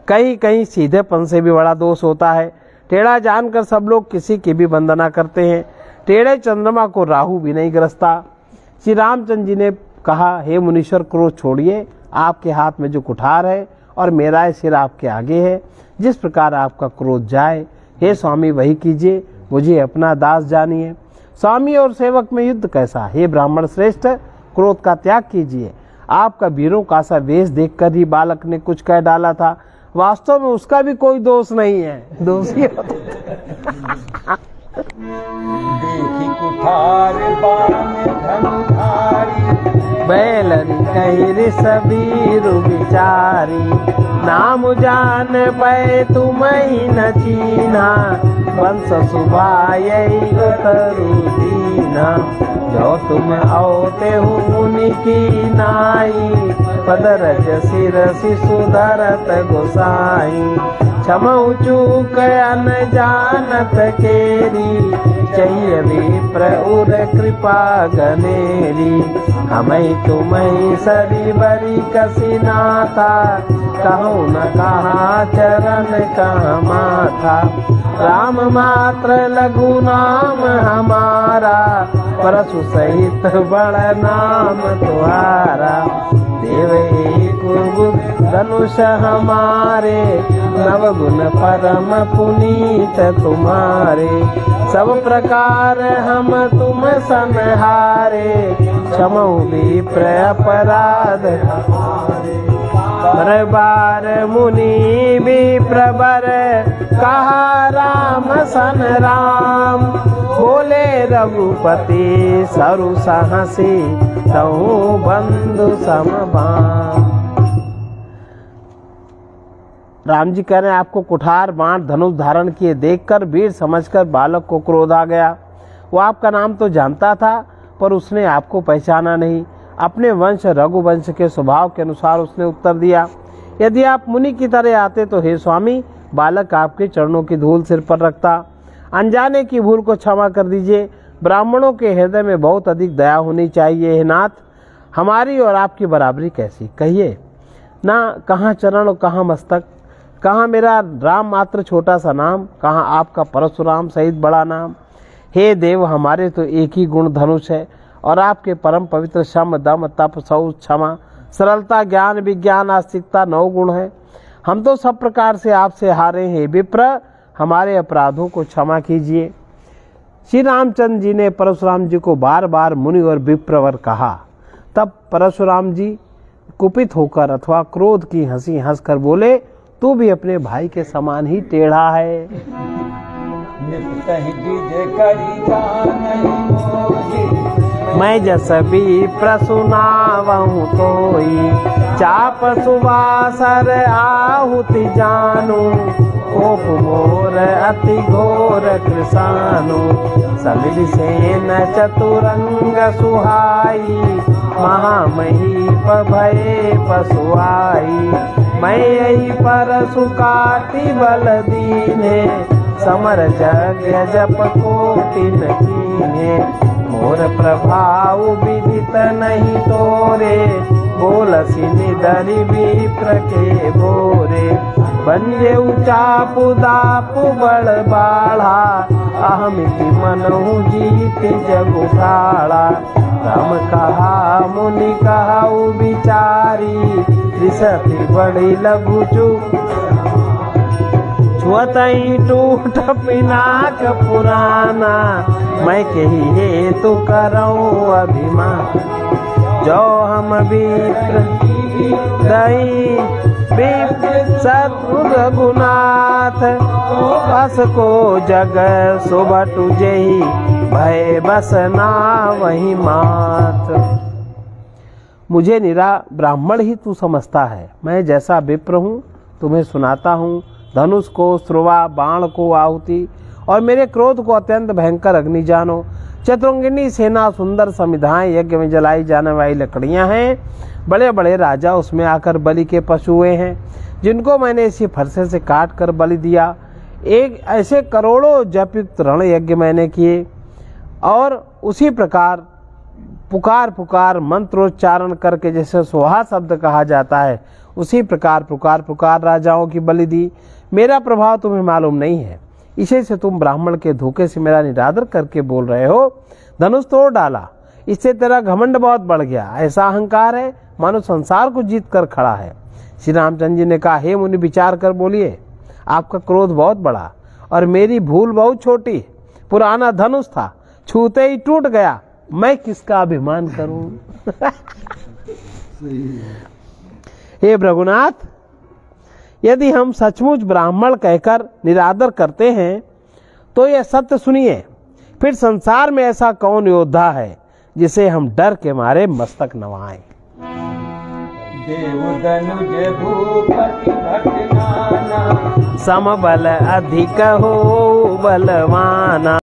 कहीं कहीं सीधेपन से भी बड़ा दोष होता है। टेढ़ा जानकर सब लोग किसी की भी वंदना करते हैं। टेढ़े चंद्रमा को राहु भी नहीं ग्रसता। श्री रामचंद्र जी ने कहा, हे मुनीश्वर, क्रोध छोड़िए। आपके हाथ में जो कुठार है और मेरा सिर आपके आगे है, जिस प्रकार आपका क्रोध जाए, हे स्वामी वही कीजिए, मुझे अपना दास जानिए। स्वामी और सेवक में युद्ध कैसा? हे ब्राह्मण श्रेष्ठ, क्रोध का त्याग कीजिए। आपका वीरों का सा वेश देखकर ही बालक ने कुछ कह डाला था। वास्तव में उसका भी कोई दोष नहीं है, दोषी देखी कुठार बाण धनुधारी, बैलरी कही सबीर विचारी। नाम जान पै तुम ही न चीना, वंश सुभायई उतरु दीना। जो तुम औते मुनि की नाई, पदरज सिरसि सुधरत गोसाई। क्षमऊ चूक अन जानत केरी, चाहिए विप्र उर कृपा गनेरी। हमें तुम्हें सरी बरी कसी नाथा, कहूँ न कहाँ चरण कहाँ माथा। राम मात्र लघु नाम हमारा, परशु सहित बड़ नाम तुम्हारा। देव एक धनुष हमारे, नवगुण परम पुनीत तुम्हारे। सब प्रकार हम तुम संहारे, क्षमऊ विप्र अपराध हमारे। बर बार मुनि विप्र बर, कहा राम सन राम। बोले रघुपति सरु सहसी, तहु बंधु समबाम। राम जी कह रहे हैं, आपको कुठार बाण धनुष धारण किए देखकर वीर समझकर बालक को क्रोध आ गया। वो आपका नाम तो जानता था, पर उसने आपको पहचाना नहीं। अपने वंश रघुवंश के स्वभाव के अनुसार उसने उत्तर दिया, यदि आप मुनि की तरह आते तो हे स्वामी, बालक आपके चरणों की धूल सिर पर रखता। अनजाने की भूल को क्षमा कर दीजिए। ब्राह्मणों के हृदय में बहुत अधिक दया होनी चाहिए। हे नाथ, हमारी और आपकी बराबरी कैसी? कहिए ना, कहाँ चरण और कहाँ मस्तक, कहाँ मेरा राम मात्र छोटा सा नाम, कहाँ आपका परशुराम सहित बड़ा नाम। हे देव, हमारे तो एक ही गुण धनुष है और आपके परम पवित्र शम दम तप शौच क्षमा सरलता ज्ञान विज्ञान आस्तिकता 9 गुण है। हम तो सब प्रकार से आपसे हारे हैं। विप्र, हमारे अपराधों को क्षमा कीजिए। श्री रामचंद्र जी ने परशुराम जी को बार बार मुनि और विप्रवर कहा। तब परशुराम जी कुपित होकर अथवा क्रोध की हंसी हंसकर बोले, तू भी अपने भाई के समान ही टेढ़ा है। मैं जस भी प्रसुनावहूँ तोई, चाप सुवासर आहुति जानू, कोप मोर अति घोर कृसानु, सलिल सेन चतुरंग सुहाई, महामहीप भये पशुआई, मैं यही परसु काटि बल दीने, समर यज्ञ जप कोटिन कीन्हे, मोर प्रभाव विदित नहीं तोरे, बोलसी निधरि विप्र के बोरे, बंजे चापु दापु बड़ बाढ़ा, अहमिति मनहु जीत जग उठाड़ा, राम कहा मुनि कहा विचारी, त्रिसति बड़ी लघु छुअतई टूट पिनाक पुराना, मैं कही हेतु करऊँ अभिमान, जो हम विप्र दई शत्रु रघुनाथ, बस को जग सुबटु जही, भय बसना वही मात। मुझे निरा ब्राह्मण ही तू समझता है, मैं जैसा विप्र हूँ तुम्हें सुनाता हूँ, धनुष को श्रुवा, बाण को आहुति, और मेरे क्रोध को अत्यंत भयंकर अग्नि जानो। चतुरंगिनी सेना सुंदर समिधाएं यज्ञ में जलाई जाने वाली लकड़ियां हैं, बड़े बड़े राजा उसमें आकर बलि के पशु हुए हैं, जिनको मैंने इसी फरसे से काट कर बलि दिया। एक ऐसे करोड़ों जपयुक्त रण यज्ञ मैंने किए, और उसी प्रकार पुकार पुकार मंत्रोच्चारण करके, जैसे सोहा शब्द कहा जाता है, उसी प्रकार पुकार पुकार राजाओं की बलि दी। मेरा प्रभाव तुम्हें मालूम नहीं है, इसे से तुम ब्राह्मण के धोखे से मेरा निरादर करके बोल रहे हो। धनुष तोड़ डाला, इससे तेरा घमंड बहुत बढ़ गया, ऐसा अहंकार है मानो संसार को जीत कर खड़ा है। श्री रामचंद्र जी ने कहा, हे मुनि विचार कर बोलिए, आपका क्रोध बहुत बड़ा और मेरी भूल बहुत छोटी। पुराना धनुष था, छूते ही टूट गया, मैं किसका अभिमान करूं। हे रघुनाथ, यदि हम सचमुच ब्राह्मण कहकर निरादर करते हैं तो यह सत्य सुनिए, फिर संसार में ऐसा कौन योद्धा है जिसे हम डर के मारे मस्तक नवाएं। देवदनुज भूपति भटनाना, समबल अधिक हो बलवाना,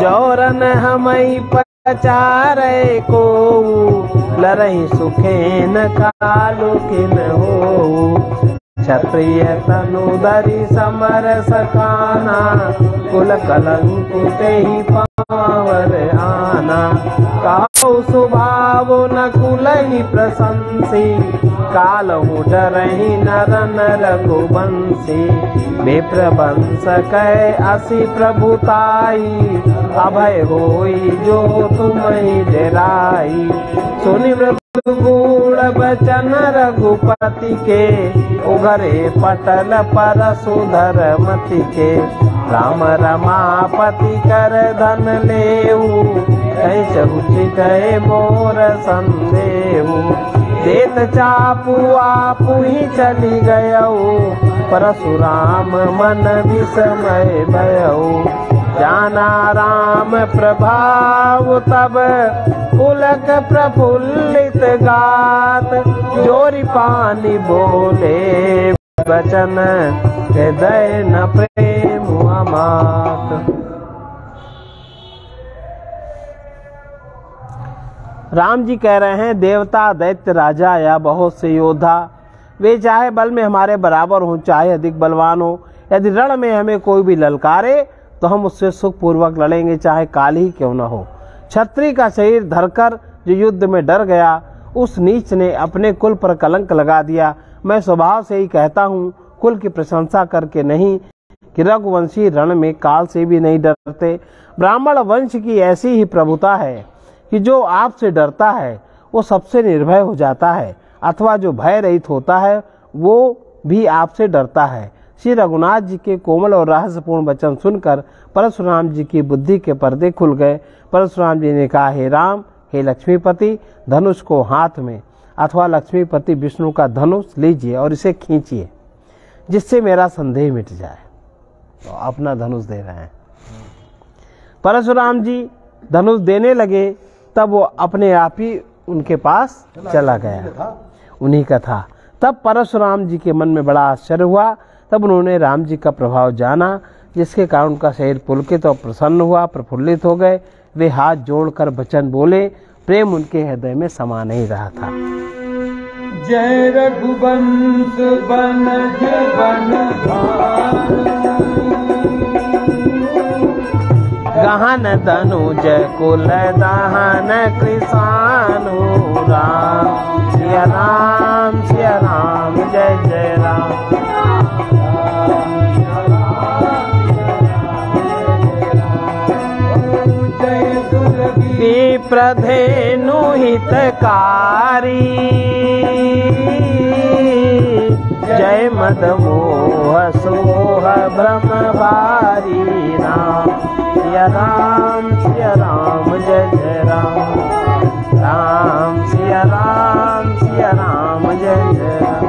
जौरन हमई पचारे को, लरहि सुखेन कालु किन हो। क्षत्रिय तनुधरि समर सकाना, कुल कलंक तेहि पावर आना। काहु स्वभाव न कुलहि प्रशंसी, कालहु डरहि नरन रघुवंशी। विप्र वंश कह असी प्रभुताई, अभय होई जो तुम्हि डेराई। सुनि गुण बचन रघुपति के, उघरे पटल परशुधर मति के। राम रमापति कर धन लेऊ, कैसहु चितहि मोर संदेहु। देत चापु आपु ही चली गयऊ, परशुराम मन विस्मय भयऊ। जाना राम प्रभाव तब, पुलक प्रफुल्लित गात। जोरी पानी बोले वचन, हृदय न प्रेम अमात। राम जी कह रहे हैं, देवता दैत्य राजा या बहुत से योद्धा, वे चाहे बल में हमारे बराबर हो चाहे अधिक बलवान हो, यदि रण में हमें कोई भी ललकारे तो हम उससे सुख पूर्वक लड़ेंगे, चाहे काल ही क्यों न हो। क्षत्रिय का शरीर धरकर जो युद्ध में डर गया, उस नीच ने अपने कुल पर कलंक लगा दिया। मैं स्वभाव से ही कहता हूँ, कुल की प्रशंसा करके नहीं, कि रघुवंशी रण में काल से भी नहीं डरते। ब्राह्मण वंश की ऐसी ही प्रभुता है कि जो आपसे डरता है वो सबसे निर्भय हो जाता है, अथवा जो भय रहित होता है वो भी आपसे डरता है। श्री रघुनाथ जी के कोमल और रहस्यपूर्ण वचन सुनकर परशुराम जी की बुद्धि के पर्दे खुल गए। परशुराम जी ने कहा, हे राम, हे लक्ष्मीपति, धनुष को हाथ में अथवा लक्ष्मीपति विष्णु का धनुष लीजिए और इसे खींचिए, जिससे मेरा संदेह मिट जाए। तो अपना धनुष दे रहे हैं। परशुराम जी धनुष देने लगे तब वो अपने आप ही उनके पास चला गया, उन्हीं का था। तब परशुराम जी के मन में बड़ा आश्चर्य हुआ। तब उन्होंने राम जी का प्रभाव जाना, जिसके कारण उनका शरीर पुलकित और प्रसन्न हुआ, प्रफुल्लित हो गए। वे हाथ जोड़कर वचन बोले, प्रेम उनके हृदय में समा नहीं रहा था। जय रघुवंश बनज बन गहन दनुज कुल दहन कृषानु राम सिया राम सिया राम जय जय राम। विप्रधेनु हितकारी जय मदमोह सोह ब्रह्मवारी राम सिया राम जय जय राम। राम सिया राम जय जय राम।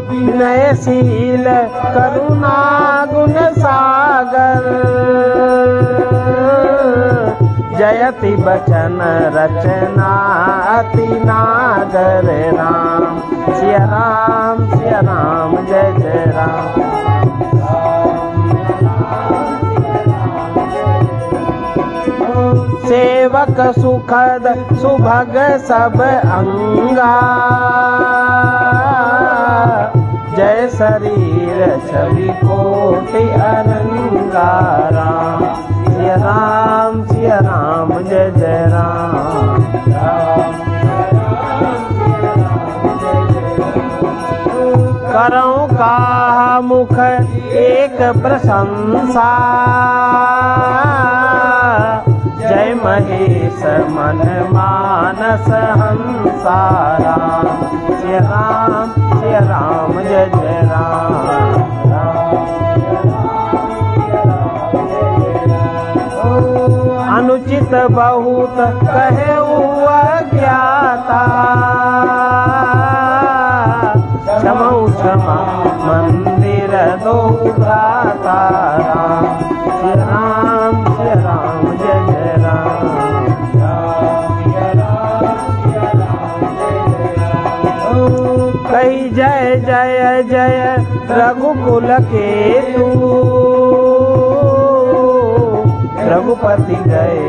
विनयशील करुणा गुण सागर जयति बचन रचना अति नागर राम सिया राम जय जय राम। सेवक सुखद सुभग सब अंगा जय शरीर छवि कोटि अनंगा राम सिया राम जय जय राम। करौं का मुख एक प्रशंसा जय महेश मन मानस हंसा राम सिया राम जय जय राम। अनुचित बहुत कहे अज्ञाता क्षमा मंदिर दो भ्राता राम सिया राम जय जय राम। कही जय जय जय रघुकुल के तू रघुपति गए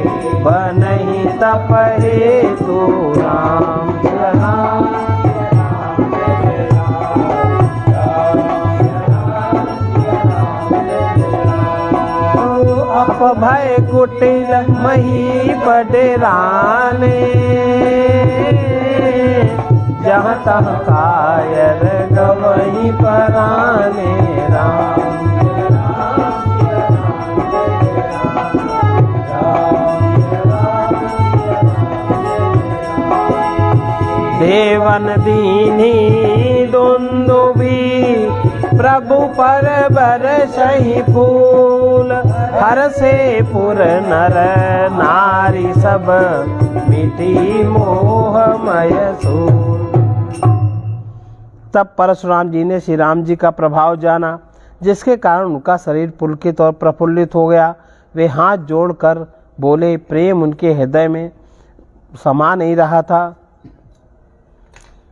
बनहि तप हेतु राम सिया राम। अपभय कुटिल मही पडेराने जहाँ तहाँ कायर गवही पराने राम। देवन दीनी दुंदुभी प्रभु पर बरसहि फूल हर से पुर नर नारी सब मिटी मोहमय सूल। तब परशुराम जी ने श्री राम जी का प्रभाव जाना, जिसके कारण उनका शरीर पुलकित और प्रफुल्लित हो गया। वे हाथ जोड़कर बोले, प्रेम उनके हृदय में समा नहीं रहा था।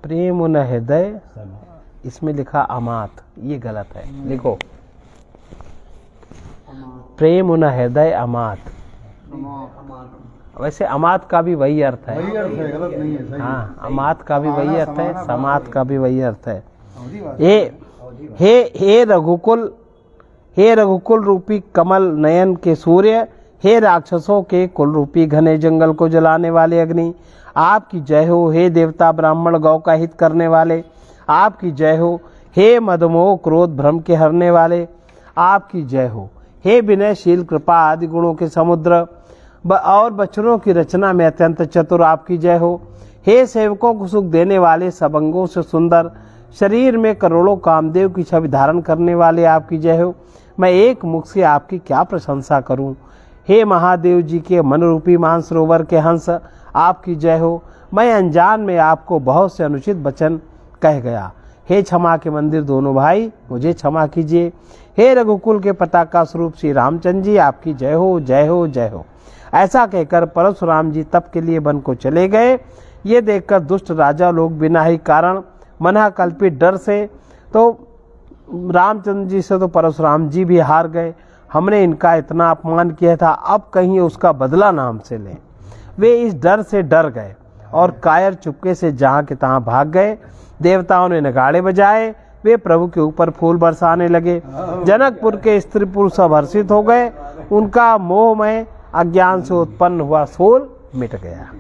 प्रेम उन हृदय, इसमें लिखा अमात, ये गलत है, लिखो प्रेम उन हृदय अमात। वैसे अमात का भी वही अर्थ है, गलत नहीं है। हाँ, अमात का भी वही अर्थ है, समात का भी वही अर्थ है। हे रघुकुल रूपी कमल नयन के सूर्य, हे राक्षसों के कुल रूपी घने जंगल को जलाने वाले अग्नि, आपकी जय हो। हे देवता ब्राह्मण गौ का हित करने वाले, आपकी जय हो। हे मदमोह क्रोध भ्रम के हरने वाले, आपकी जय हो। हे विनयशील कृपा आदि गुणों के समुद्र और बच्चों की रचना में अत्यंत चतुर, आपकी जय हो। हे सेवकों को सुख देने वाले, सब अंगों से सुंदर, शरीर में करोड़ों कामदेव की छवि धारण करने वाले, आपकी जय हो। मैं एक मुख से आपकी क्या प्रशंसा करूं। हे महादेव जी के मन रूपी मानसरोवर के हंस, आपकी जय हो। मैं अनजान में आपको बहुत से अनुचित वचन कह गया। हे क्षमा के मंदिर दोनों भाई, मुझे क्षमा कीजिए। हे रघुकुल के पताका स्वरूप श्री रामचंद्र जी, आपकी जय हो जय हो जय हो। ऐसा कहकर परशुराम जी तप के लिए वन को चले गए। ये देखकर दुष्ट राजा लोग बिना ही कारण मना कल्पित डर से तो रामचंद्र जी से तो परशुराम जी भी हार गए। हमने इनका इतना अपमान किया था, अब कहीं उसका बदला ना हमसे लें। वे इस डर से डर गए और कायर चुपके से जहाँ के तहाँ भाग गए। देवताओं ने नगाड़े बजाए, वे प्रभु के ऊपर फूल बरसाने लगे। जनकपुर के स्त्री पुरुष सब हर्षित हो गए, उनका मोहमय अज्ञान से उत्पन्न हुआ शोल मिट गया।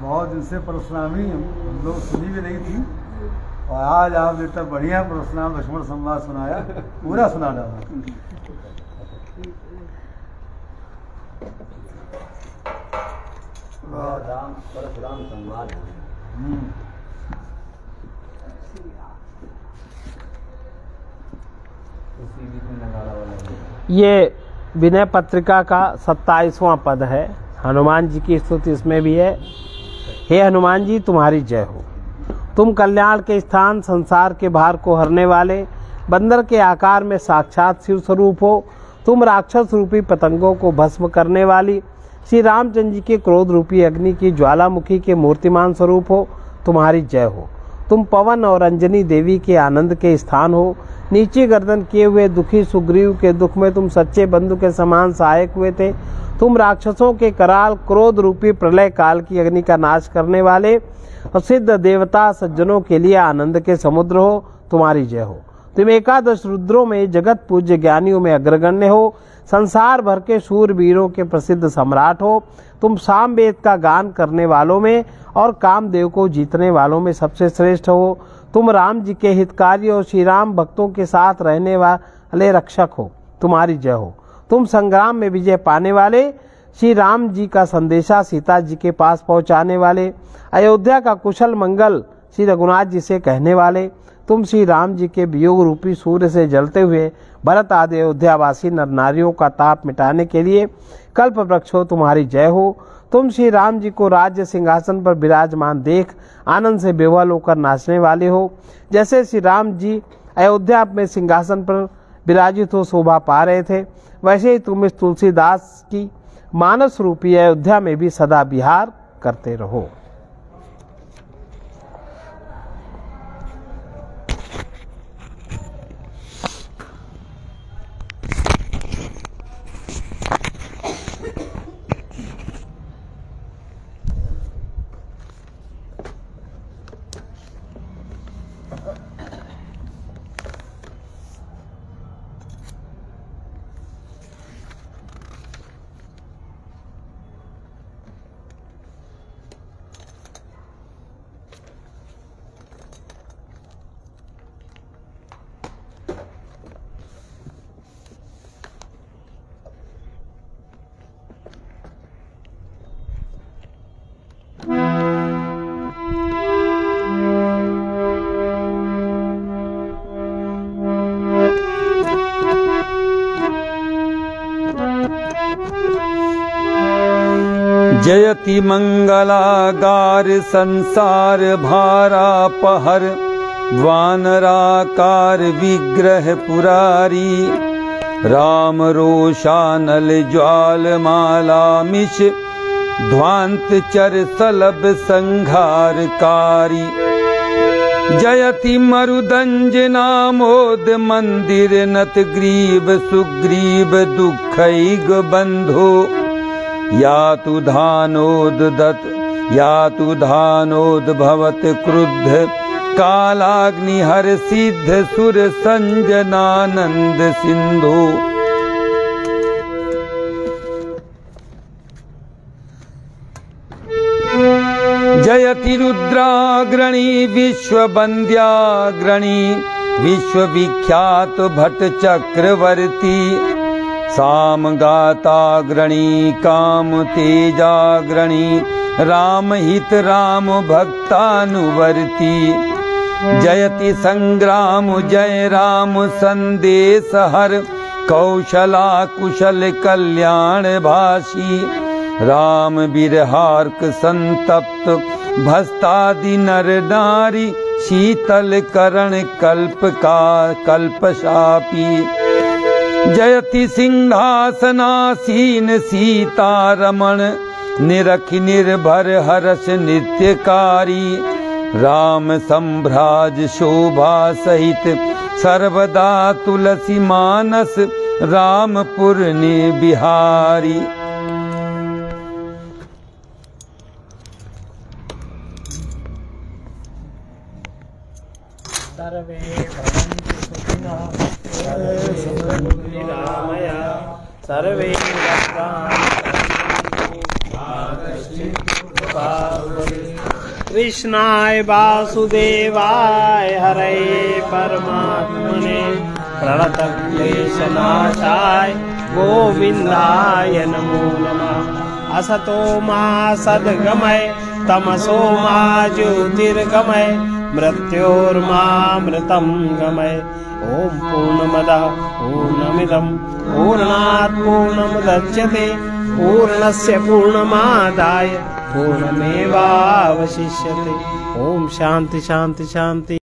बहुत दिन से परशुरामी हम लोग सुनी भी नहीं थी, और आज आपने तब बढ़िया परशुराम लक्ष्मण संवाद सुनाया, पूरा सुना डाला। परशुराम संवाद ये विनय पत्रिका का 27वां पद है। हनुमान जी की स्तुति इसमें भी है। हे हनुमान जी, तुम्हारी जय हो। तुम कल्याण के स्थान, संसार के भार को हरने वाले, बंदर के आकार में साक्षात शिव स्वरूप हो। तुम राक्षस रूपी पतंगों को भस्म करने वाली, श्री रामचंद्र जी के क्रोध रूपी अग्नि की ज्वालामुखी के मूर्तिमान स्वरूप हो। तुम्हारी जय हो। तुम पवन और अंजनी देवी के आनंद के स्थान हो। नीचे गर्दन किए हुए दुखी सुग्रीव के दुख में तुम सच्चे बंधु के समान सहायक हुए थे। तुम राक्षसों के कराल क्रोध रूपी प्रलय काल की अग्नि का नाश करने वाले और सिद्ध देवता सज्जनों के लिए आनंद के समुद्र हो। तुम्हारी जय हो। तुम एकादश रुद्रों में जगत पूज्य ज्ञानियों में अग्रगण्य हो। संसार भर के शूरवीरों के प्रसिद्ध सम्राट हो। तुम सामवेद का गान करने वालों में और कामदेव को जीतने वालों में सबसे श्रेष्ठ हो। तुम राम जी के हितकारी और श्री राम भक्तों के साथ रहने वाले रक्षक हो। तुम्हारी जय हो। तुम संग्राम में विजय पाने वाले, श्री राम जी का संदेशा सीता जी के पास पहुंचाने वाले, अयोध्या का कुशल मंगल श्री रघुनाथ जी से कहने वाले, तुम श्री राम जी के वियोग रूपी सूर्य से जलते हुए भरत आदि अयोध्यावासी नर नारियों का ताप मिटाने के लिए कल्प वृक्ष हो। तुम्हारी जय हो। तुम श्री राम जी को राज्य सिंहासन पर विराजमान देख आनंद से बेवल होकर नाचने वाले हो। जैसे श्री राम जी अयोध्या में सिंहासन पर विराजित हो शोभा पा रहे थे, वैसे ही तुम इस तुलसीदास की मानस रूपी अयोध्या में भी सदा विहार करते रहो। जयति मंगलागार संसार भारा पहर, वानराकार विग्रह पुरारी, राम रोशानल ज्वालमाला मिश, ध्वांत चर सलभ संघारकारी। जयति मरुदंजनामोद मंदिर नत ग्रीव सुग्रीव दुखैग बंधो, या तु धानोद क्रुद्ध कालाग्नि हर सिद्ध सुर संजनानंद सिंधु। जयति रुद्राग्रणी विश्ववन्द्याग्रणी, विश्वविख्यात भट्ट चक्रवर्ती, सामगाताग्रणी काम तेजाग्रणी, राम हित राम भक्तानुवर्ती। जयति संग्राम जय राम संदेश हर, कौशला कुशल कल्याण भाषी, राम बिरहार्क संतप्त भस्तादि नर नारी, शीतल करण कल्प शापी। जयति सिंहासनासीन सीतारमण निरखि निर्भर हर्ष नित्यकारी राम संभ्राज शोभा सहित सर्वदा तुलसी मानस रामपुर ने बिहारी। सर्वे भवन्तु सुखिनः रामया सर्वे कृष्णाय वासुदेवाय हरे परमात्मने प्रणतक्लेशनाशाय गोविन्दाय नमो नमः। असतो मा सद्गमय तमसो मा ज्योतिर्गमय मृत्योर्मामृतं गमय। ओम पूर्णमदः पूर्णमिदं पूर्णात् पूर्णमुदच्यते पूर्णस्य पूर्णमादाय पूर्णमेवावशिष्यते। ओम शांति शांति शांति।